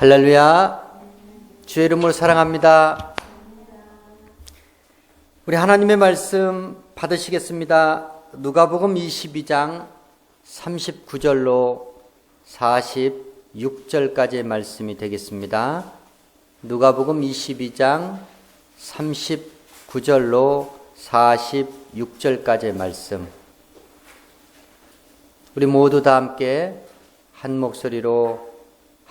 할렐루야. 주의 이름으로 사랑합니다. 우리 하나님의 말씀 받으시겠습니다. 누가복음 22장 39절로 46절까지의 말씀이 되겠습니다. 누가복음 22장 39절로 46절까지의 말씀. 우리 모두 다 함께 한 목소리로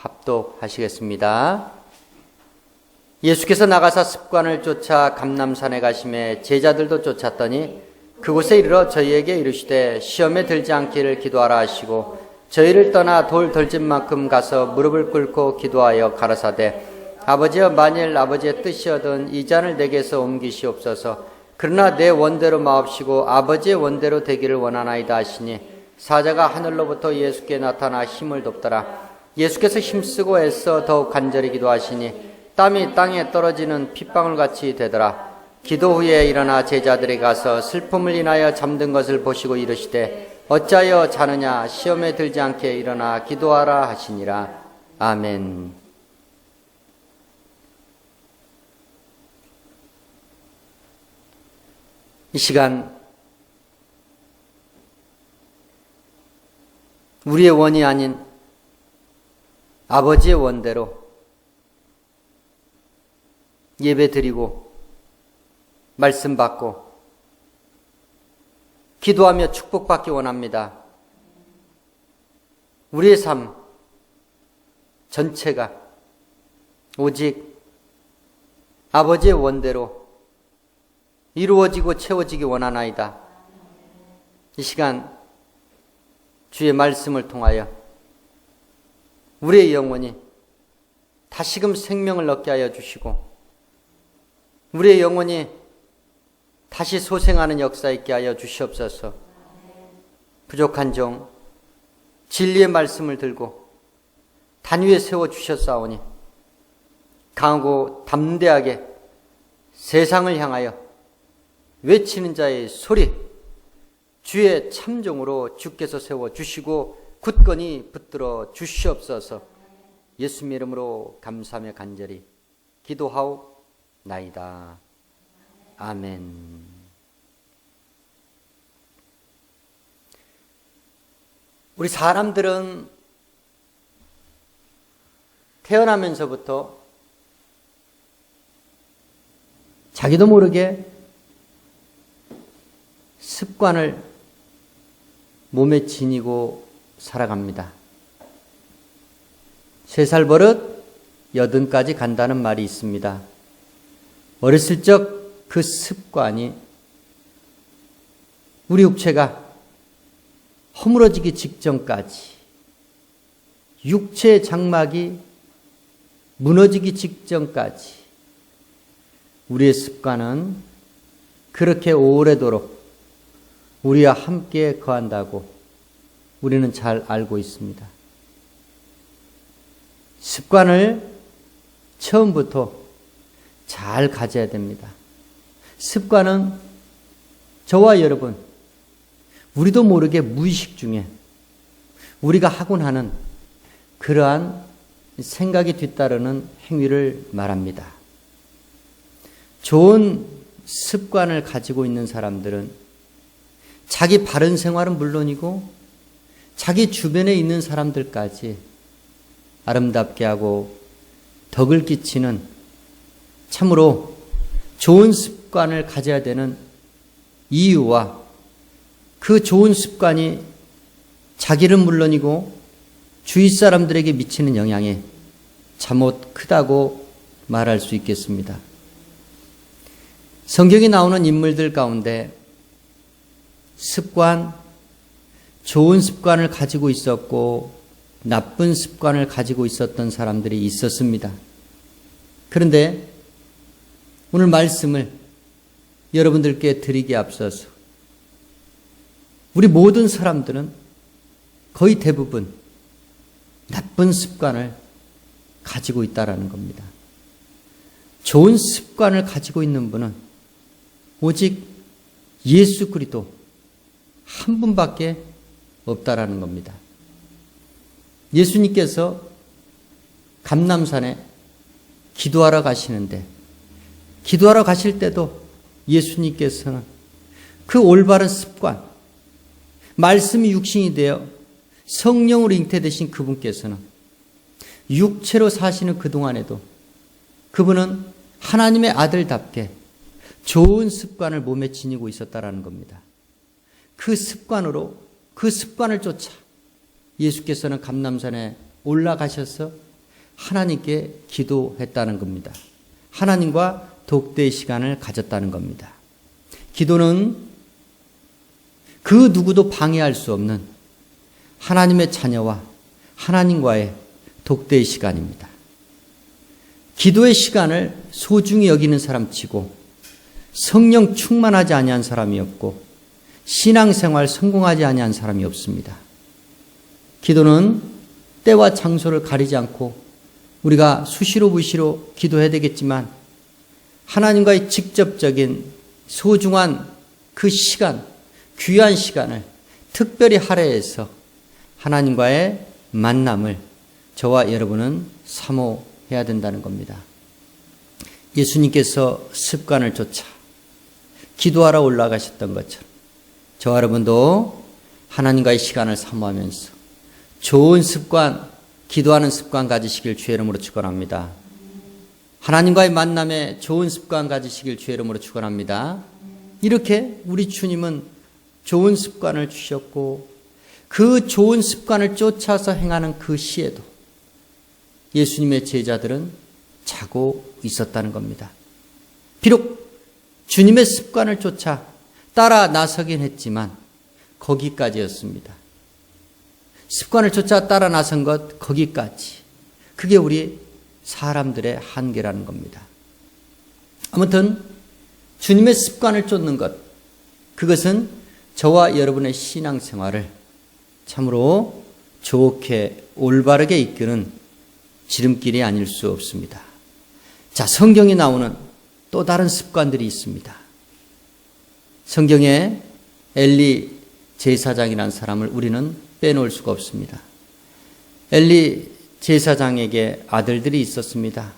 합독하시겠습니다. 예수께서 나가사 습관을 쫓아 감람산에 가심에 제자들도 쫓았더니 그곳에 이르러 저희에게 이르시되 시험에 들지 않기를 기도하라 하시고 저희를 떠나 돌 덜집만큼 가서 무릎을 꿇고 기도하여 가라사대 아버지여, 만일 아버지의 뜻이거든 이 잔을 내게서 옮기시옵소서. 그러나 내 원대로 마옵시고 아버지의 원대로 되기를 원하나이다 하시니 사자가 하늘로부터 예수께 나타나 힘을 돕더라. 예수께서 힘쓰고 애써 더욱 간절히 기도하시니 땀이 땅에 떨어지는 핏방울같이 되더라. 기도 후에 일어나 제자들에게 가서 슬픔을 인하여 잠든 것을 보시고 이르시되 어찌하여 자느냐, 시험에 들지 않게 일어나 기도하라 하시니라. 아멘. 이 시간 우리의 원이 아닌 아버지의 원대로 예배드리고 말씀 받고 기도하며 축복받기 원합니다. 우리의 삶 전체가 오직 아버지의 원대로 이루어지고 채워지기 원하나이다. 이 시간 주의 말씀을 통하여 우리의 영혼이 다시금 생명을 얻게 하여 주시고 우리의 영혼이 다시 소생하는 역사 있게 하여 주시옵소서. 부족한 종 진리의 말씀을 들고 단 위에 세워 주셨사오니 강하고 담대하게 세상을 향하여 외치는 자의 소리, 주의 참종으로 주께서 세워 주시고 굳건히 붙들어 주시옵소서. 예수님의 이름으로 감사하며 간절히 기도하옵나이다. 아멘. 우리 사람들은 태어나면서부터 자기도 모르게 습관을 몸에 지니고 살아갑니다. 3살 버릇 80까지 간다는 말이 있습니다. 어렸을 적 그 습관이 우리 육체가 허물어지기 직전까지, 육체의 장막이 무너지기 직전까지 우리의 습관은 그렇게 오래도록 우리와 함께 거한다고 우리는 잘 알고 있습니다. 습관을 처음부터 잘 가져야 됩니다. 습관은 저와 여러분, 우리도 모르게 무의식 중에 우리가 하곤 하는 그러한 생각이 뒤따르는 행위를 말합니다. 좋은 습관을 가지고 있는 사람들은 자기 바른 생활은 물론이고 자기 주변에 있는 사람들까지 아름답게 하고 덕을 끼치는 참으로 좋은 습관을 가져야 되는 이유와 그 좋은 습관이 자기는 물론이고 주위 사람들에게 미치는 영향이 참못 크다고 말할 수 있겠습니다. 성경에 나오는 인물들 가운데 습관, 좋은 습관을 가지고 있었고 나쁜 습관을 가지고 있었던 사람들이 있었습니다. 그런데 오늘 말씀을 여러분들께 드리기에 앞서서 우리 모든 사람들은 거의 대부분 나쁜 습관을 가지고 있다라는 겁니다. 좋은 습관을 가지고 있는 분은 오직 예수 그리스도 한 분밖에 없다라는 겁니다. 예수님께서 감람산에 기도하러 가시는데, 기도하러 가실 때도 예수님께서는 그 올바른 습관, 말씀이 육신이 되어 성령으로 잉태되신 그분께서는 육체로 사시는 그동안에도 그분은 하나님의 아들답게 좋은 습관을 몸에 지니고 있었다라는 겁니다. 그 습관으로, 그 습관을 쫓아 예수께서는 감람산에 올라가셔서 하나님께 기도했다는 겁니다. 하나님과 독대의 시간을 가졌다는 겁니다. 기도는 그 누구도 방해할 수 없는 하나님의 자녀와 하나님과의 독대의 시간입니다. 기도의 시간을 소중히 여기는 사람치고 성령 충만하지 아니한 사람이 없고 신앙생활 성공하지 아니한 사람이 없습니다. 기도는 때와 장소를 가리지 않고 우리가 수시로 무시로 기도해야 되겠지만 하나님과의 직접적인 소중한 그 시간, 귀한 시간을 특별히 할애해서 하나님과의 만남을 저와 여러분은 사모해야 된다는 겁니다. 예수님께서 습관을 쫓아 기도하러 올라가셨던 것처럼 저와 여러분도 하나님과의 시간을 사모하면서 좋은 습관, 기도하는 습관 가지시길 주의 이름으로 축원합니다. 하나님과의 만남에 좋은 습관 가지시길 주의 이름으로 축원합니다. 이렇게 우리 주님은 좋은 습관을 주셨고 그 좋은 습관을 쫓아서 행하는 그 시에도 예수님의 제자들은 자고 있었다는 겁니다. 비록 주님의 습관을 쫓아 따라 나서긴 했지만 거기까지였습니다. 습관을 쫓아 따라 나선 것 거기까지. 그게 우리 사람들의 한계라는 겁니다. 아무튼 주님의 습관을 쫓는 것, 그것은 저와 여러분의 신앙생활을 참으로 좋게 올바르게 이끄는 지름길이 아닐 수 없습니다. 자, 성경에 나오는 또 다른 습관들이 있습니다. 성경에 엘리 제사장이라는 사람을 우리는 빼놓을 수가 없습니다. 엘리 제사장에게 아들들이 있었습니다.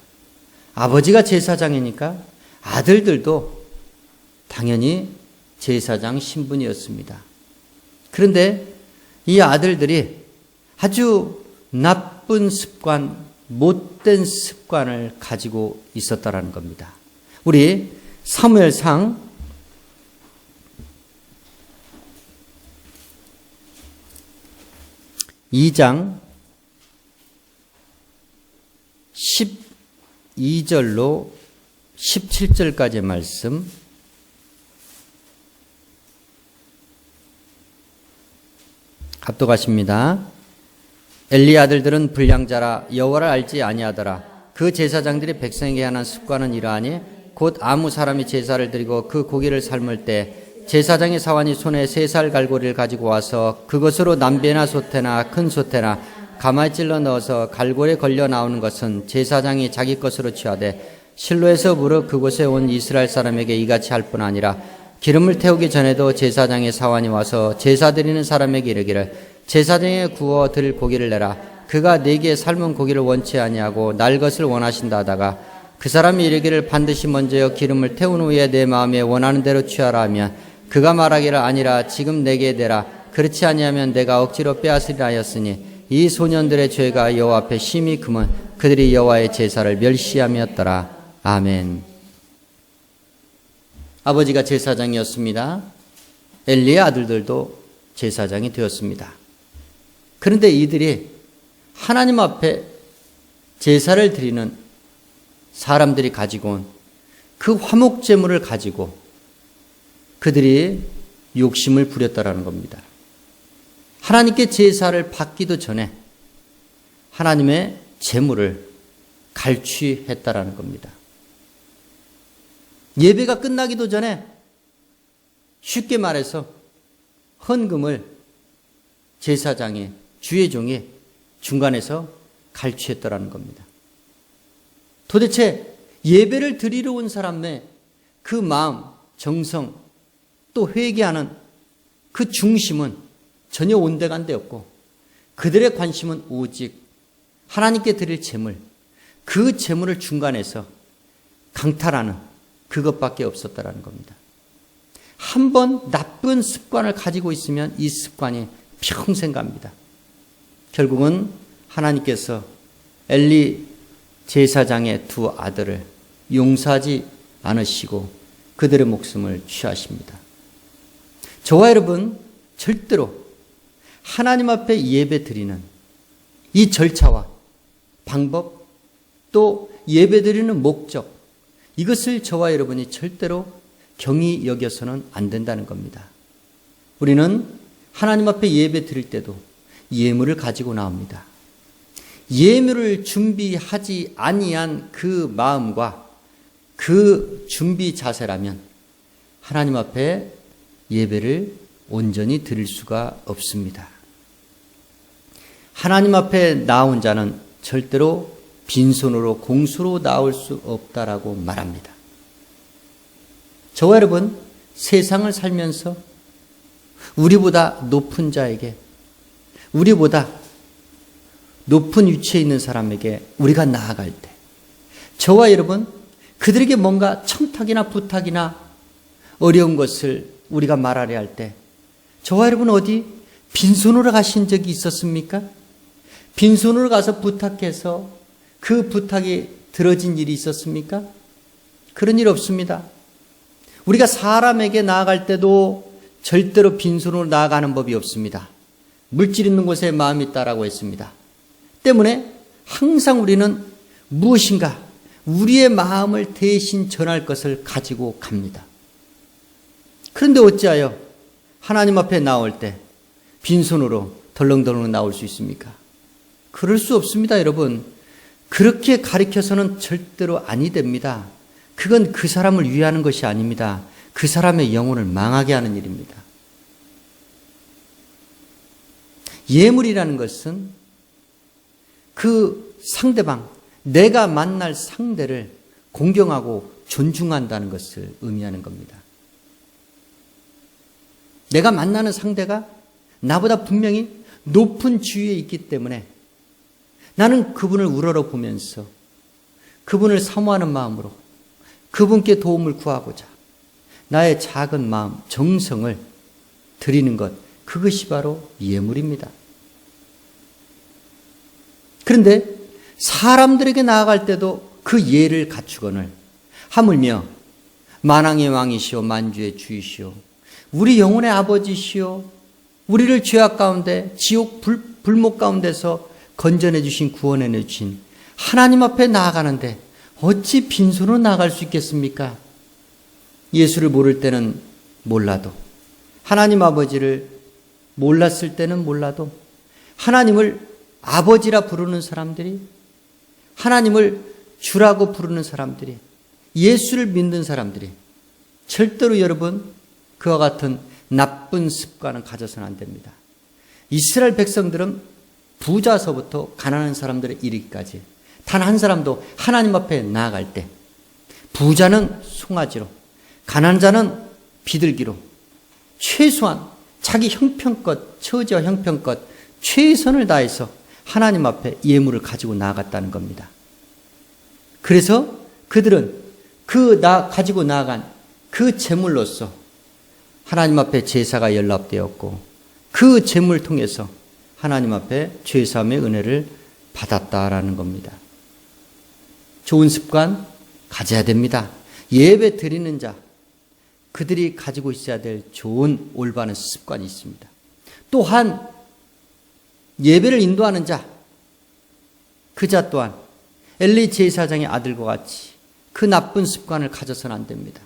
아버지가 제사장이니까 아들들도 당연히 제사장 신분이었습니다. 그런데 이 아들들이 아주 나쁜 습관, 못된 습관을 가지고 있었다라는 겁니다. 우리 사무엘상 2장 12절로 17절까지의 말씀 합독하십니다. 엘리 아들들은 불량자라 여호와를 알지 아니하더라. 그 제사장들이 백성에게 하는 습관은 이러하니 곧 아무 사람이 제사를 드리고 그 고기를 삶을 때 제사장의 사환이 손에 3살 갈고리를 가지고 와서 그것으로 남배나 소태나 큰 소태나 가마에 찔러 넣어서 갈고리에 걸려 나오는 것은 제사장이 자기 것으로 취하되 실로에서 무릇 그곳에 온 이스라엘 사람에게 이같이 할 뿐 아니라 기름을 태우기 전에도 제사장의 사환이 와서 제사 드리는 사람에게 이르기를 제사장에 구워 드릴 고기를 내라. 그가 내게 삶은 고기를 원치 아니하고 날 것을 원하신다 하다가 그 사람이 이르기를 반드시 먼저 기름을 태운 후에 내 마음에 원하는 대로 취하라 하면 그가 말하기를 아니라 지금 내게 내라. 그렇지 아니하면 내가 억지로 빼앗으리라 하였으니 이 소년들의 죄가 여호와 앞에 심히 금은 그들이 여호와의 제사를 멸시함이었더라. 아멘. 아버지가 제사장이었습니다. 엘리의 아들들도 제사장이 되었습니다. 그런데 이들이 하나님 앞에 제사를 드리는 사람들이 가지고 온 그 화목제물을 가지고 그들이 욕심을 부렸다라는 겁니다. 하나님께 제사를 받기도 전에 하나님의 제물을 갈취했다라는 겁니다. 예배가 끝나기도 전에 쉽게 말해서 헌금을 제사장이 주의 종이 중간에서 갈취했다라는 겁니다. 도대체 예배를 드리러 온 사람의 그 마음, 정성, 또 회개하는 그 중심은 전혀 온데간데 없고 그들의 관심은 오직 하나님께 드릴 제물, 그 재물을 중간에서 강탈하는 그것밖에 없었다라는 겁니다. 한 번 나쁜 습관을 가지고 있으면 이 습관이 평생 갑니다. 결국은 하나님께서 엘리 제사장의 두 아들을 용서하지 않으시고 그들의 목숨을 취하십니다. 저와 여러분 절대로 하나님 앞에 예배 드리는 이 절차와 방법, 또 예배 드리는 목적, 이것을 저와 여러분이 절대로 경히 여겨서는 안 된다는 겁니다. 우리는 하나님 앞에 예배 드릴 때도 예물을 가지고 나옵니다. 예물을 준비하지 아니한 그 마음과 그 준비 자세라면 하나님 앞에 예배를 온전히 드릴 수가 없습니다. 하나님 앞에 나온 자는 절대로 빈손으로 공수로 나올 수 없다라고 말합니다. 저와 여러분, 세상을 살면서 우리보다 높은 자에게, 우리보다 높은 위치에 있는 사람에게 우리가 나아갈 때, 저와 여러분, 그들에게 뭔가 청탁이나 부탁이나 어려운 것을 우리가 말하려 할 때, 저와 여러분 어디 빈손으로 가신 적이 있었습니까? 빈손으로 가서 부탁해서 그 부탁이 들어진 일이 있었습니까? 그런 일 없습니다. 우리가 사람에게 나아갈 때도 절대로 빈손으로 나아가는 법이 없습니다. 물질 있는 곳에 마음이 있다라고 했습니다. 때문에 항상 우리는 무엇인가 우리의 마음을 대신 전할 것을 가지고 갑니다. 그런데 어찌하여 하나님 앞에 나올 때 빈손으로 덜렁덜렁 나올 수 있습니까? 그럴 수 없습니다, 여러분. 그렇게 가리켜서는 절대로 아니 됩니다. 그건 그 사람을 위하는 것이 아닙니다. 그 사람의 영혼을 망하게 하는 일입니다. 예물이라는 것은 그 상대방, 내가 만날 상대를 공경하고 존중한다는 것을 의미하는 겁니다. 내가 만나는 상대가 나보다 분명히 높은 지위에 있기 때문에 나는 그분을 우러러 보면서 그분을 사모하는 마음으로 그분께 도움을 구하고자 나의 작은 마음, 정성을 드리는 것, 그것이 바로 예물입니다. 그런데 사람들에게 나아갈 때도 그 예를 갖추거늘 하물며 만왕의 왕이시오 만주의 주이시오 우리 영혼의 아버지시오 우리를 죄악 가운데 지옥 불목 가운데서 건져내 주신 구원해 주신 하나님 앞에 나아가는데 어찌 빈손으로 나아갈 수 있겠습니까? 예수를 모를 때는 몰라도 하나님 아버지를 몰랐을 때는 몰라도 하나님을 아버지라 부르는 사람들이 하나님을 주라고 부르는 사람들이 예수를 믿는 사람들이 절대로 여러분 그와 같은 나쁜 습관은 가져서는 안 됩니다. 이스라엘 백성들은 부자서부터 가난한 사람들에 이르기까지 단 한 사람도 하나님 앞에 나아갈 때 부자는 송아지로 가난한 자는 비둘기로 최소한 자기 형편껏 처지와 형편껏 최선을 다해서 하나님 앞에 예물을 가지고 나아갔다는 겁니다. 그래서 그들은 가지고 나아간 그 제물로서 하나님 앞에 제사가 연락되었고 그 제물을 통해서 하나님 앞에 죄사함의 은혜를 받았다라는 겁니다. 좋은 습관 가져야 됩니다. 예배 드리는 자, 그들이 가지고 있어야 될 좋은 올바른 습관이 있습니다. 또한 예배를 인도하는 자, 그 자 또한 엘리 제사장의 아들과 같이 그 나쁜 습관을 가져서는 안 됩니다.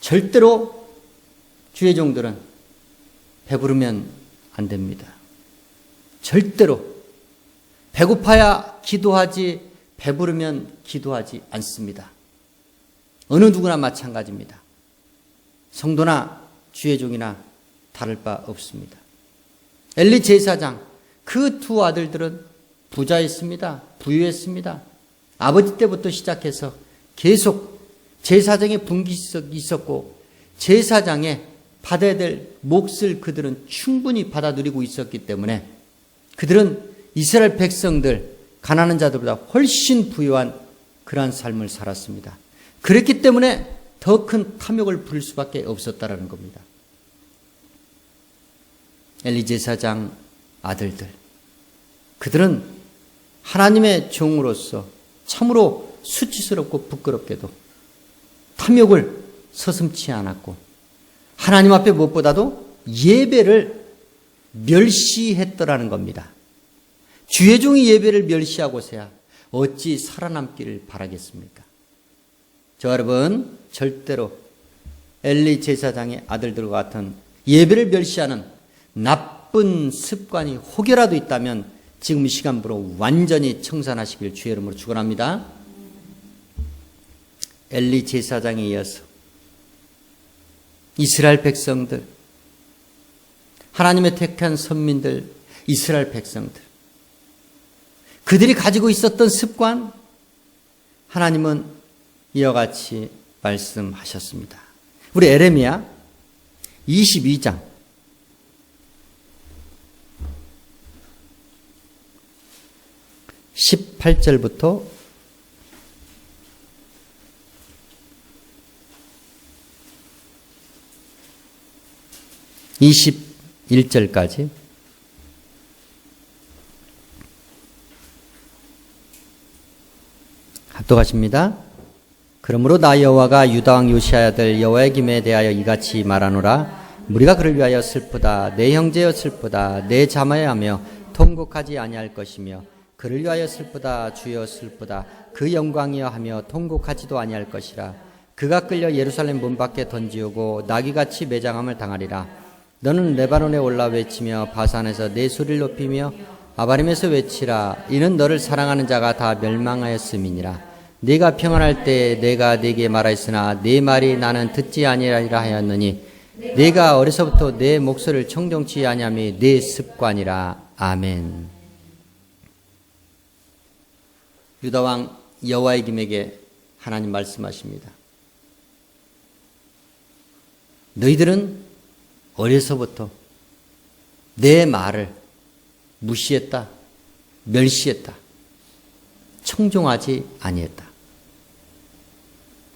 절대로 주의 종들은 배부르면 안 됩니다. 절대로 배고파야 기도하지 배부르면 기도하지 않습니다. 어느 누구나 마찬가지입니다. 성도나 주의 종이나 다를 바 없습니다. 엘리 제사장 그 두 아들들은 부자였습니다. 부유했습니다. 아버지 때부터 시작해서 계속 제사장의 분깃이 있었고 제사장의 받아야 될 몫을 그들은 충분히 받아 누리고 있었기 때문에 그들은 이스라엘 백성들 가난한 자들보다 훨씬 부유한 그러한 삶을 살았습니다. 그랬기 때문에 더 큰 탐욕을 부릴 수밖에 없었다라는 겁니다. 엘리 제사장 아들들, 그들은 하나님의 종으로서 참으로 수치스럽고 부끄럽게도 탐욕을 서슴지 않았고 하나님 앞에 무엇보다도 예배를 멸시했더라는 겁니다. 주의 종이 예배를 멸시하고서야 어찌 살아남기를 바라겠습니까? 저 여러분, 절대로 엘리 제사장의 아들들과 같은 예배를 멸시하는 나쁜 습관이 혹여라도 있다면 지금 이 시간부로 완전히 청산하시길 주의 이름으로 축원합니다. 엘리 제사장에 이어서 이스라엘 백성들, 하나님의 택한 선민들, 이스라엘 백성들, 그들이 가지고 있었던 습관, 하나님은 이와 같이 말씀하셨습니다. 우리 에레미야 22장 18절부터 21절까지 합독하십니다. 그러므로 나 여호와가 유다 왕 요시야 아들 여호야김에 대하여 이같이 말하노라. 무리가 그를 위하여 슬프다. 내 형제여 슬프다. 내 자매여 하며 통곡하지 아니할 것이며 그를 위하여 슬프다. 주여 슬프다. 그 영광이여 하며 통곡하지도 아니할 것이라. 그가 끌려 예루살렘 문 밖에 던지우고 나귀같이 매장함을 당하리라. 너는 레바논에 올라 외치며 바산에서 내 소리를 높이며 아바림에서 외치라. 이는 너를 사랑하는 자가 다 멸망하였음이니라. 네가 평안할 때 내가 네게 말하였으나 네 말이 나는 듣지 아니하리라 하였느니 네가 어려서부터 내 목소리를 청종치 아니함이 네 습관이라. 아멘. 유다 왕 여호야김에게 하나님 말씀하십니다. 너희들은 어려서부터 내 말을 무시했다, 멸시했다, 청종하지 아니했다.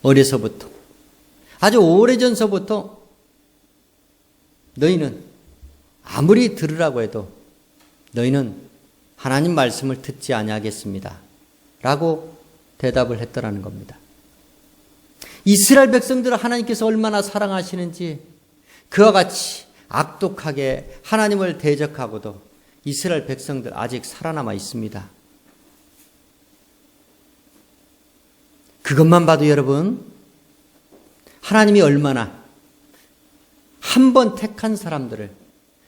어려서부터, 아주 오래전서부터 너희는 아무리 들으라고 해도 너희는 하나님 말씀을 듣지 아니하겠습니다 라고 대답을 했더라는 겁니다. 이스라엘 백성들을 하나님께서 얼마나 사랑하시는지 그와 같이 악독하게 하나님을 대적하고도 이스라엘 백성들 아직 살아남아 있습니다. 그것만 봐도 여러분, 하나님이 얼마나 한 번 택한 사람들을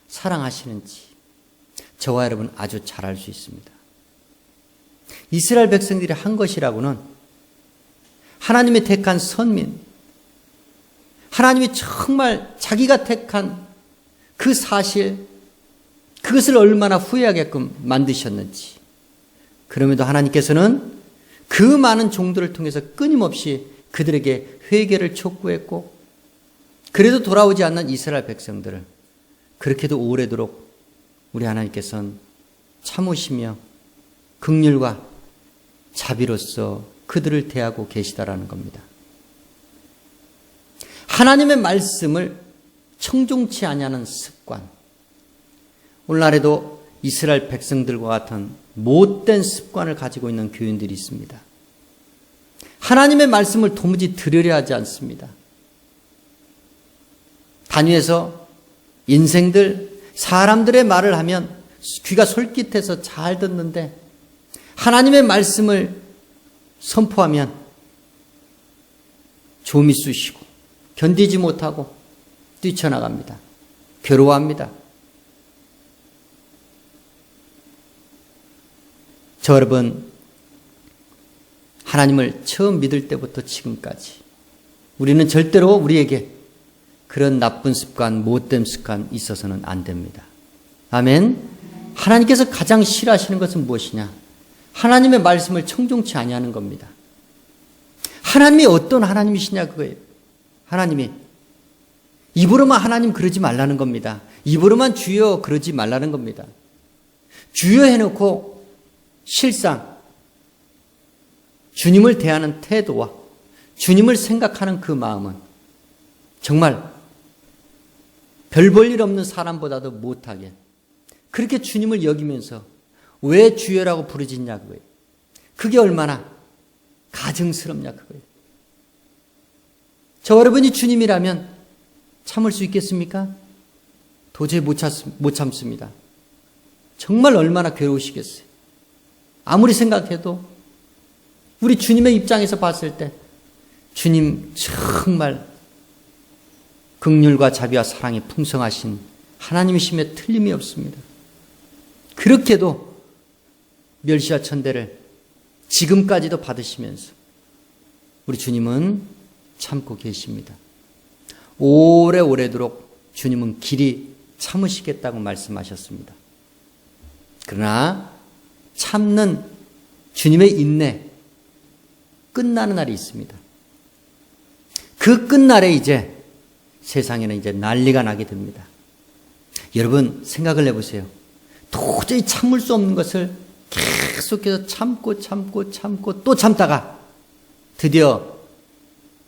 사랑하시는지 저와 여러분 아주 잘 알 수 있습니다. 이스라엘 백성들이 한 것이라고는 하나님의 택한 선민, 하나님이 정말 자기가 택한 그 사실, 그것을 얼마나 후회하게끔 만드셨는지, 그럼에도 하나님께서는 그 많은 종들을 통해서 끊임없이 그들에게 회개를 촉구했고, 그래도 돌아오지 않는 이스라엘 백성들을 그렇게도 오래도록 우리 하나님께서는 참으시며 긍휼과 자비로서 그들을 대하고 계시다라는 겁니다. 하나님의 말씀을 청종치 아니하는 습관, 오늘날에도 이스라엘 백성들과 같은 못된 습관을 가지고 있는 교인들이 있습니다. 하나님의 말씀을 도무지 들으려 하지 않습니다. 단위에서 인생들, 사람들의 말을 하면 귀가 솔깃해서 잘 듣는데 하나님의 말씀을 선포하면 좀이 쑤시고 견디지 못하고 뛰쳐나갑니다. 괴로워합니다. 저 여러분, 하나님을 처음 믿을 때부터 지금까지 우리는 절대로 우리에게 그런 나쁜 습관, 못된 습관 있어서는 안 됩니다. 아멘. 하나님께서 가장 싫어하시는 것은 무엇이냐? 하나님의 말씀을 청종치 아니하는 겁니다. 하나님이 어떤 하나님이시냐 그거예요. 하나님이 입으로만 하나님 그러지 말라는 겁니다. 입으로만 주여 그러지 말라는 겁니다. 주여 해놓고 실상 주님을 대하는 태도와 주님을 생각하는 그 마음은 정말 별 볼 일 없는 사람보다도 못하게 그렇게 주님을 여기면서 왜 주여라고 부르짖냐 그거예요. 그게 얼마나 가증스럽냐 그거예요. 저 여러분이 주님이라면 참을 수 있겠습니까? 도저히 못 참습니다. 정말 얼마나 괴로우시겠어요. 아무리 생각해도 우리 주님의 입장에서 봤을 때 주님 정말 긍휼과 자비와 사랑이 풍성하신 하나님이심에 틀림이 없습니다. 그렇게도 멸시와 천대를 지금까지도 받으시면서 우리 주님은 참고 계십니다. 오래오래도록 주님은 길이 참으시겠다고 말씀하셨습니다. 그러나 참는 주님의 인내 끝나는 날이 있습니다. 그 끝날에 이제 세상에는 이제 난리가 나게 됩니다. 여러분 생각을 해보세요. 도저히 참을 수 없는 것을 계속해서 참고 또 참다가 드디어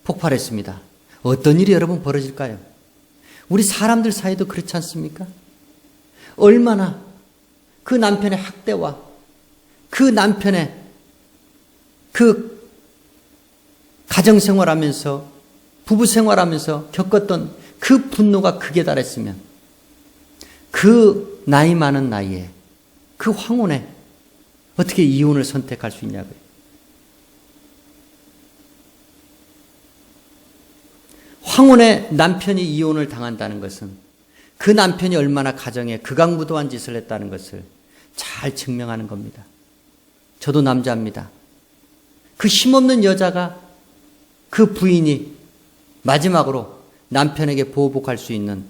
폭발했습니다. 어떤 일이 여러분 벌어질까요? 우리 사람들 사이도 그렇지 않습니까? 얼마나 그 남편의 학대와 그 남편의 그 가정생활하면서 부부생활하면서 겪었던 그 분노가 극에 달했으면 그 나이 많은 나이에 그 황혼에 어떻게 이혼을 선택할 수 있냐고요. 황혼에 남편이 이혼을 당한다는 것은 그 남편이 얼마나 가정에 극악무도한 짓을 했다는 것을 잘 증명하는 겁니다. 저도 남자입니다. 그 힘없는 여자가 그 부인이 마지막으로 남편에게 보복할 수 있는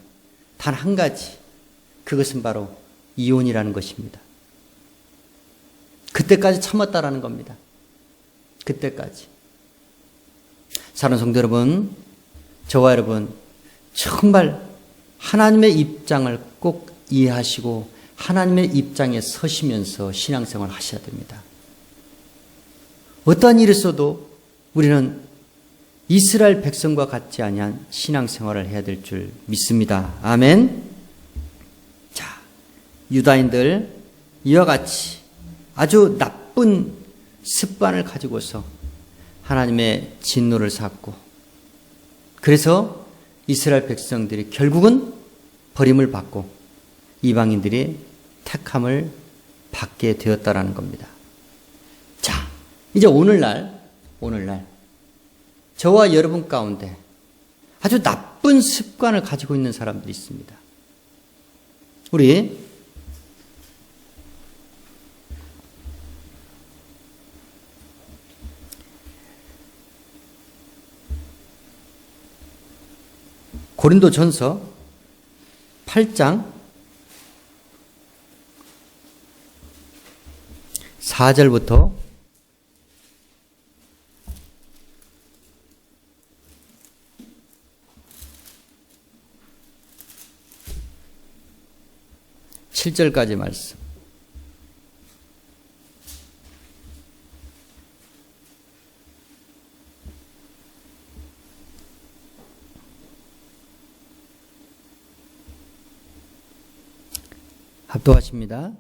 단 한 가지, 그것은 바로 이혼이라는 것입니다. 그때까지 참았다라는 겁니다. 그때까지. 사랑하는 성도 여러분, 저와 여러분 정말 하나님의 입장을 꼭 이해하시고 하나님의 입장에 서시면서 신앙생활을 하셔야 됩니다. 어떠한 일이 있어도 우리는 이스라엘 백성과 같지 아니한 신앙생활을 해야 될 줄 믿습니다. 아멘. 자, 유다인들 이와 같이 아주 나쁜 습관을 가지고서 하나님의 진노를 샀고, 그래서 이스라엘 백성들이 결국은 버림을 받고 이방인들이 택함을 받게 되었다라는 겁니다. 자, 이제 오늘날 저와 여러분 가운데 아주 나쁜 습관을 가지고 있는 사람들이 있습니다. 우리 고린도전서 8장 4절부터 7절까지 말씀. 합독하십니다.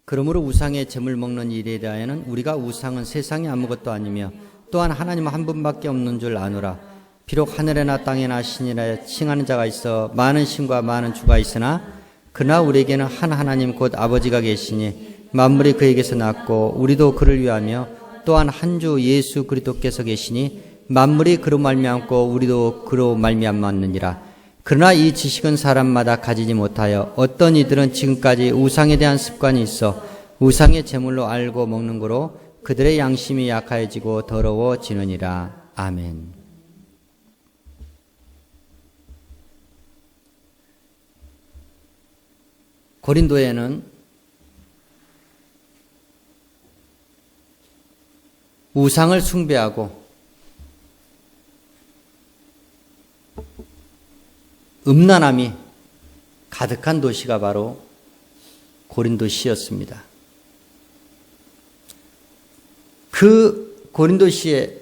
그러므로 우상의 제물 먹는 일에 대하여는 우리가 우상은 세상에 아무것도 아니며 또한 하나님 한 분밖에 없는 줄 아노라. 비록 하늘에나 땅에나 신이라 칭하는 자가 있어 많은 신과 많은 주가 있으나 그러나 우리에게는 한 하나님 곧 아버지가 계시니 만물이 그에게서 났고 우리도 그를 위하며 또한 한 주 예수 그리스도께서 계시니 만물이 그로 말미암고 우리도 그로 말미암았느니라. 그러나 이 지식은 사람마다 가지지 못하여 어떤 이들은 지금까지 우상에 대한 습관이 있어 우상의 제물로 알고 먹는 거로 그들의 양심이 약해지고 더러워지느니라. 아멘. 고린도에는 우상을 숭배하고 음란함이 가득한 도시가 바로 고린도시였습니다. 그 고린도시에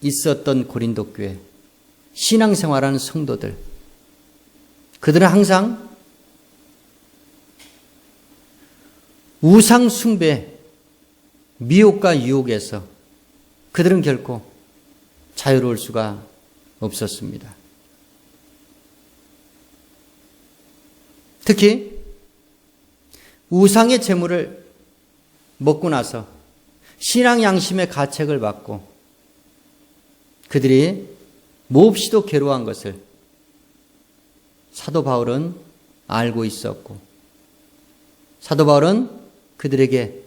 있었던 고린도 교회 신앙생활하는 성도들, 그들은 항상 우상 숭배, 미혹과 유혹에서 그들은 결코 자유로울 수가 없었습니다. 특히 우상의 재물을 먹고 나서 신앙 양심의 가책을 받고 그들이 몹시도 괴로워한 것을 사도 바울은 알고 있었고, 사도 바울은 그들에게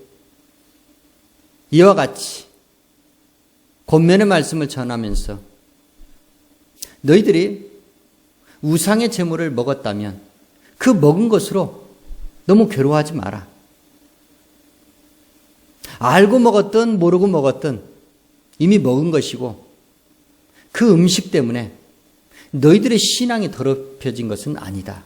이와 같이 권면의 말씀을 전하면서 너희들이 우상의 제물을 먹었다면 그 먹은 것으로 너무 괴로워하지 마라. 알고 먹었든 모르고 먹었든 이미 먹은 것이고 그 음식 때문에 너희들의 신앙이 더럽혀진 것은 아니다.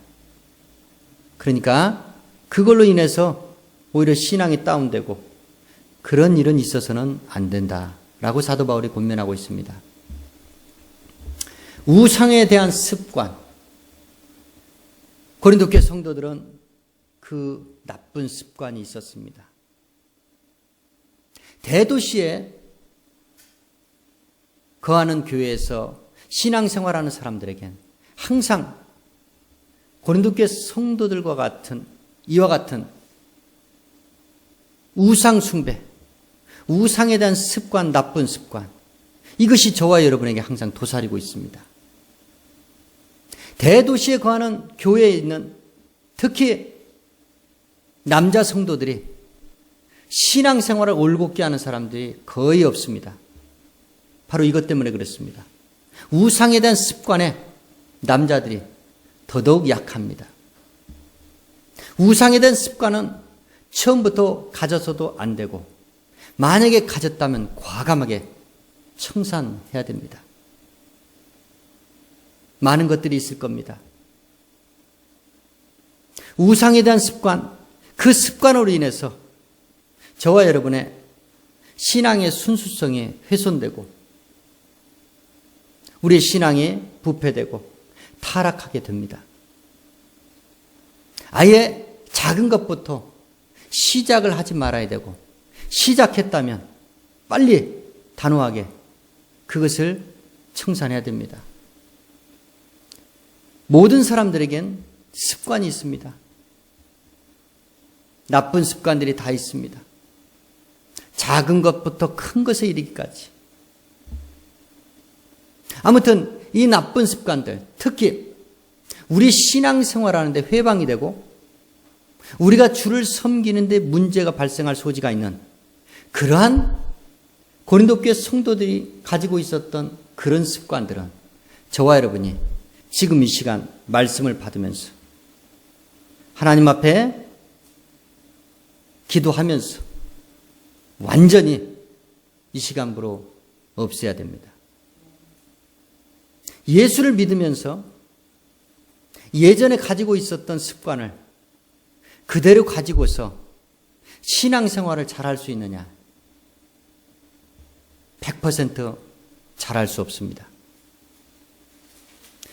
그러니까 그걸로 인해서 오히려 신앙이 다운되고 그런 일은 있어서는 안 된다라고 사도 바울이 권면하고 있습니다. 우상에 대한 습관, 고린도 교회 성도들은 그 나쁜 습관이 있었습니다. 대도시에 거하는 교회에서 신앙생활하는 사람들에겐 항상 고린도 교회 성도들과 같은 이와 같은 우상 숭배, 우상에 대한 습관, 나쁜 습관, 이것이 저와 여러분에게 항상 도사리고 있습니다. 대도시에 거하는 교회에 있는 특히 남자 성도들이 신앙생활을 올곧게 하는 사람들이 거의 없습니다. 바로 이것 때문에 그렇습니다. 우상에 대한 습관에 남자들이 더더욱 약합니다. 우상에 대한 습관은 처음부터 가져서도 안 되고 만약에 가졌다면 과감하게 청산해야 됩니다. 많은 것들이 있을 겁니다. 우상에 대한 습관, 그 습관으로 인해서 저와 여러분의 신앙의 순수성이 훼손되고 우리의 신앙이 부패되고 타락하게 됩니다. 아예 작은 것부터 시작을 하지 말아야 되고 시작했다면 빨리 단호하게 그것을 청산해야 됩니다. 모든 사람들에겐 습관이 있습니다. 나쁜 습관들이 다 있습니다. 작은 것부터 큰 것에 이르기까지. 아무튼 이 나쁜 습관들, 특히 우리 신앙생활하는데 회방이 되고 우리가 주를 섬기는데 문제가 발생할 소지가 있는 그러한 고린도 교회 성도들이 가지고 있었던 그런 습관들은 저와 여러분이 지금 이 시간 말씀을 받으면서 하나님 앞에 기도하면서 완전히 이 시간부로 없애야 됩니다. 예수를 믿으면서 예전에 가지고 있었던 습관을 그대로 가지고서 신앙생활을 잘할 수 있느냐? 100% 잘할 수 없습니다.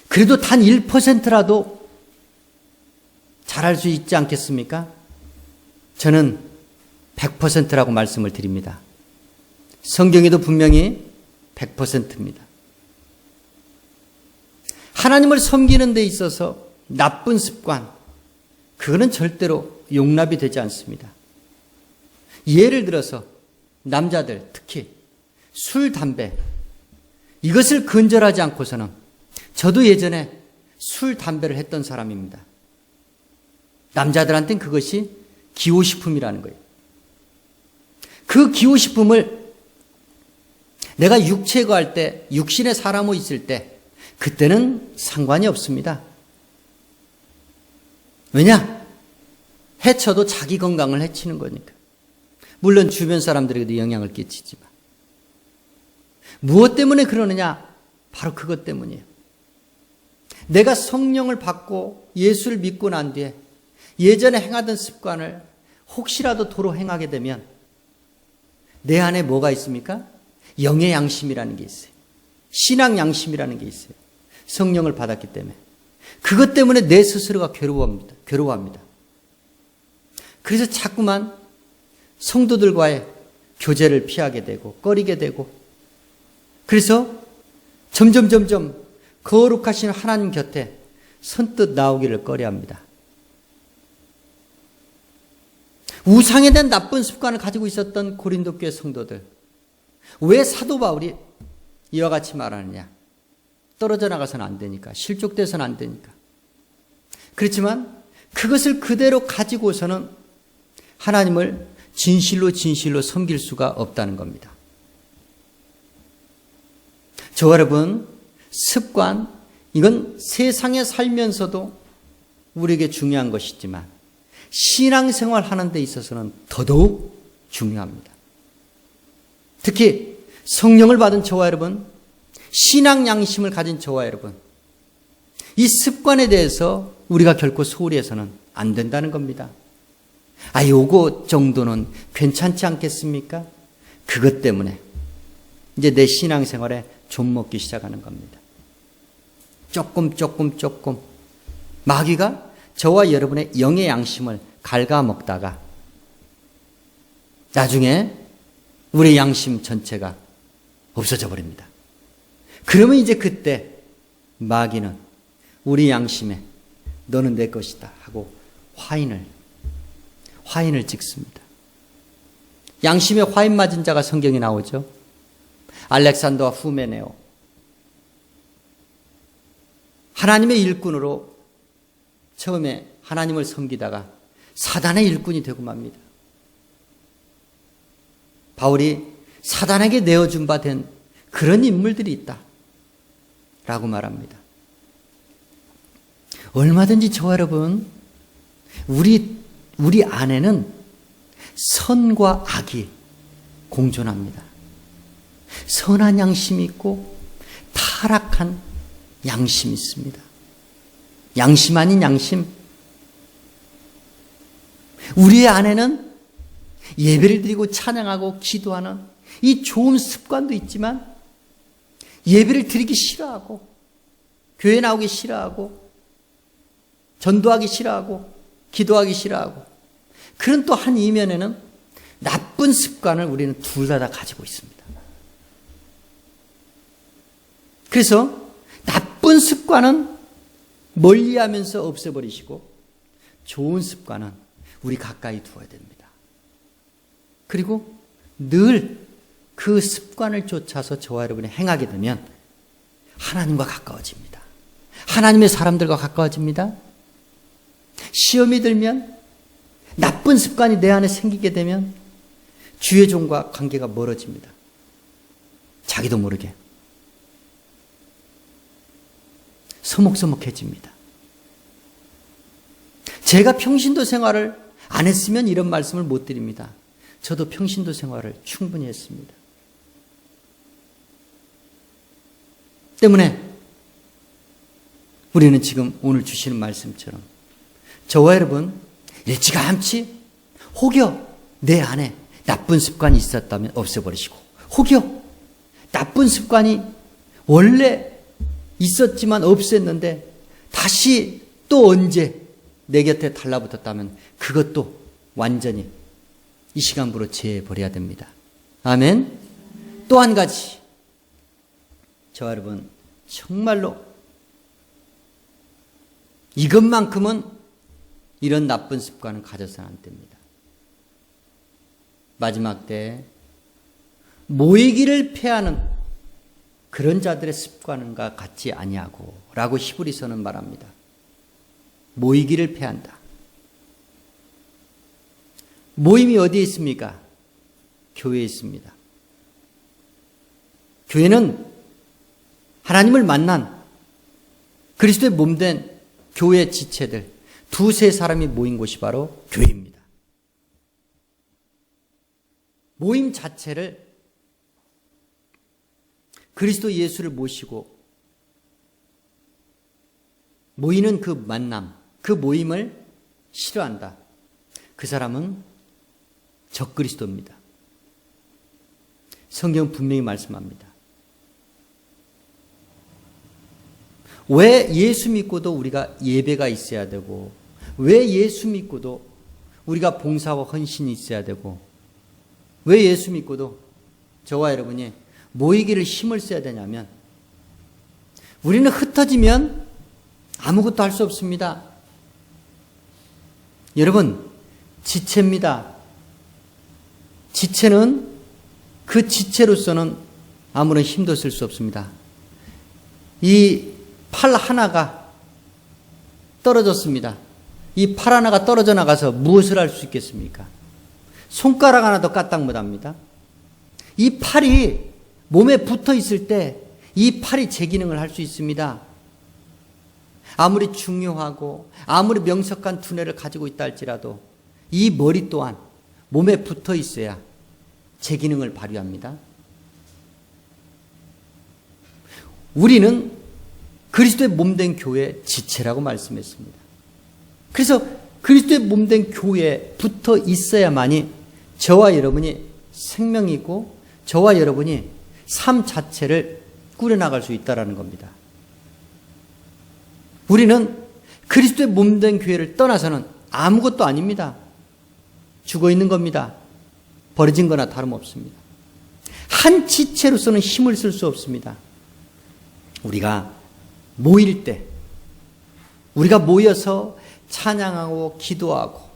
그래도 단 1%라도 잘할 수 있지 않겠습니까? 저는 100%라고 말씀을 드립니다. 성경에도 분명히 100%입니다. 하나님을 섬기는 데 있어서 나쁜 습관, 그거는 절대로 용납이 되지 않습니다. 예를 들어서 남자들, 특히 술, 담배, 이것을 근절하지 않고서는 저도 예전에 술, 담배를 했던 사람입니다. 남자들한테는 그것이 기호식품이라는 거예요. 그 기호식품을 내가 육체에 거할 때, 육신의 사람으로 있을 때 그때는 상관이 없습니다. 왜냐? 해쳐도 자기 건강을 해치는 거니까. 물론 주변 사람들에게도 영향을 끼치지만. 무엇 때문에 그러느냐? 바로 그것 때문이에요. 내가 성령을 받고 예수를 믿고 난 뒤에 예전에 행하던 습관을 혹시라도 도로 행하게 되면 내 안에 뭐가 있습니까? 영의 양심이라는 게 있어요. 신앙 양심이라는 게 있어요. 성령을 받았기 때문에. 그것 때문에 내 스스로가 괴로워합니다. 그래서 자꾸만 성도들과의 교제를 피하게 되고 꺼리게 되고, 그래서 점점 거룩하신 하나님 곁에 선뜻 나오기를 꺼려합니다. 우상에 대한 나쁜 습관을 가지고 있었던 고린도 교회 성도들, 왜 사도 바울이 이와 같이 말하느냐? 떨어져 나가서는 안 되니까, 실족돼서는 안 되니까. 그렇지만 그것을 그대로 가지고서는 하나님을 진실로 섬길 수가 없다는 겁니다. 저와 여러분, 습관, 이건 세상에 살면서도 우리에게 중요한 것이지만 신앙생활 하는 데 있어서는 더더욱 중요합니다. 특히 성령을 받은 저와 여러분, 신앙 양심을 가진 저와 여러분, 이 습관에 대해서 우리가 결코 소홀히 해서는 안 된다는 겁니다. 요거 정도는 괜찮지 않겠습니까? 그것 때문에 이제 내 신앙생활에 좀먹기 시작하는 겁니다. 조금 마귀가 저와 여러분의 영의 양심을 갉아먹다가 나중에 우리 양심 전체가 없어져 버립니다. 그러면 이제 그때 마귀는 우리 양심에 너는 내 것이다 하고 화인을 찍습니다. 양심에 화인 맞은 자가 성경에 나오죠. 알렉산더와 후메네오, 하나님의 일꾼으로 처음에 하나님을 섬기다가 사단의 일꾼이 되고 맙니다. 바울이 사단에게 내어준 바 된 그런 인물들이 있다 라고 말합니다. 얼마든지 저와 여러분, 우리 안에는 선과 악이 공존합니다. 선한 양심이 있고 타락한 양심이 있습니다. 양심 아닌 양심. 우리 안에는 예배를 드리고 찬양하고 기도하는 이 좋은 습관도 있지만 예배를 드리기 싫어하고 교회 나오기 싫어하고 전도하기 싫어하고 기도하기 싫어하고 그런 또 한 이면에는 나쁜 습관을 우리는 둘 다 가지고 있습니다. 그래서 나쁜 습관은 멀리하면서 없애버리시고 좋은 습관은 우리 가까이 두어야 됩니다. 그리고 늘 그 습관을 쫓아서 저와 여러분이 행하게 되면 하나님과 가까워집니다. 하나님의 사람들과 가까워집니다. 시험이 들면 나쁜 습관이 내 안에 생기게 되면 주의 종과 관계가 멀어집니다. 자기도 모르게 서먹서먹해집니다. 제가 평신도 생활을 안 했으면 이런 말씀을 못 드립니다. 저도 평신도 생활을 충분히 했습니다. 때문에 우리는 지금 오늘 주시는 말씀처럼 저와 여러분 일찌감치 혹여 내 안에 나쁜 습관이 있었다면 없애버리시고, 혹여 나쁜 습관이 원래 있었지만 없앴는데 다시 또 언제 내 곁에 달라붙었다면 그것도 완전히 이 시간부로 제해버려야 됩니다. 아멘. 또 한 가지, 저와 여러분 정말로 이것만큼은 이런 나쁜 습관은 가져서는 안 됩니다. 마지막 때 모이기를 패하는 그런 자들의 습관과 같지 아니하고 라고 히브리서는 말합니다. 모이기를 패한다. 모임이 어디에 있습니까? 교회에 있습니다. 교회는 하나님을 만난 그리스도의 몸된 교회 지체들 두세 사람이 모인 곳이 바로 교회입니다. 모임 자체를 그리스도 예수를 모시고 모이는 그 만남, 그 모임을 싫어한다. 그 사람은 적그리스도입니다. 성경 분명히 말씀합니다. 왜 예수 믿고도 우리가 예배가 있어야 되고, 왜 예수 믿고도 우리가 봉사와 헌신이 있어야 되고, 왜 예수 믿고도 저와 여러분이 모이기를 힘을 써야 되냐면, 우리는 흩어지면 아무것도 할 수 없습니다. 여러분, 지체입니다. 지체는 그 지체로서는 아무런 힘도 쓸 수 없습니다. 이 팔 하나가 떨어졌습니다. 이 팔 하나가 떨어져 나가서 무엇을 할 수 있겠습니까? 손가락 하나도 까딱 못합니다. 이 팔이 몸에 붙어 있을 때 이 팔이 제 기능을 할 수 있습니다. 아무리 중요하고 아무리 명석한 두뇌를 가지고 있다 할지라도 이 머리 또한 몸에 붙어 있어야 제 기능을 발휘합니다. 우리는 그리스도의 몸된 교회의 지체라고 말씀했습니다. 그래서 그리스도의 몸된 교회에 붙어 있어야만이 저와 여러분이 생명이고 저와 여러분이 삶 자체를 꾸려나갈 수 있다는 겁니다. 우리는 그리스도의 몸된 교회를 떠나서는 아무것도 아닙니다. 죽어 있는 겁니다. 버려진 거나 다름없습니다. 한 지체로서는 힘을 쓸 수 없습니다. 우리가 모일 때, 우리가 모여서 찬양하고 기도하고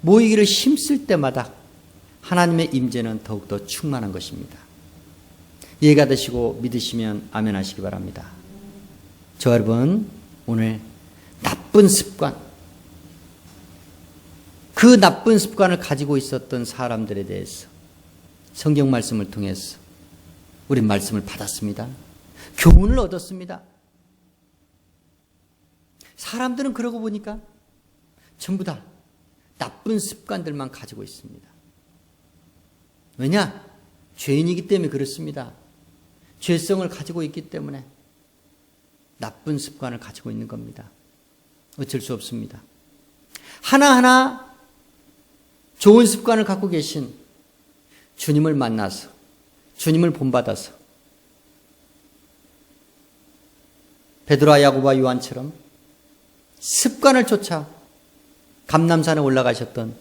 모이기를 힘쓸 때마다 하나님의 임재는 더욱더 충만한 것입니다. 이해가 되시고 믿으시면 아멘 하시기 바랍니다. 저 여러분, 오늘 나쁜 습관, 그 나쁜 습관을 가지고 있었던 사람들에 대해서 성경 말씀을 통해서 우리 말씀을 받았습니다. 교훈을 얻었습니다. 사람들은 그러고 보니까 전부 다 나쁜 습관들만 가지고 있습니다. 왜냐? 죄인이기 때문에 그렇습니다. 죄성을 가지고 있기 때문에 나쁜 습관을 가지고 있는 겁니다. 어쩔 수 없습니다. 하나하나 좋은 습관을 갖고 계신 주님을 만나서, 주님을 본받아서 베드로와 야고보와 요한처럼 습관을 쫓아 감람산에 올라가셨던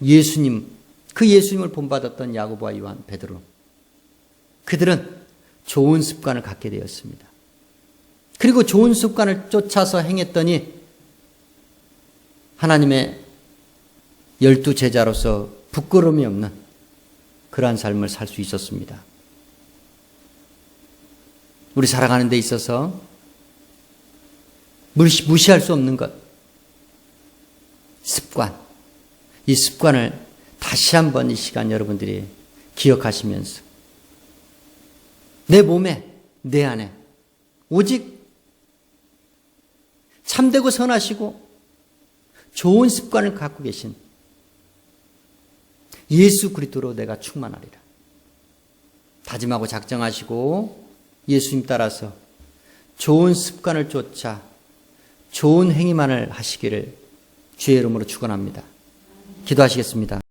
예수님, 그 예수님을 본받았던 야고보와 요한, 베드로, 그들은 좋은 습관을 갖게 되었습니다. 그리고 좋은 습관을 쫓아서 행했더니 하나님의 12 제자로서 부끄러움이 없는 그러한 삶을 살 수 있었습니다. 우리 살아가는 데 있어서 무시할 수 없는 것, 습관. 이 습관을 다시 한번 이 시간 여러분들이 기억하시면서 내 몸에, 내 안에 오직 참되고 선하시고 좋은 습관을 갖고 계신 예수 그리스도로 내가 충만하리라. 다짐하고 작정하시고 예수님 따라서 좋은 습관을 쫓아 좋은 행위만을 하시기를 주의 이름으로 축원합니다. 기도하시겠습니다.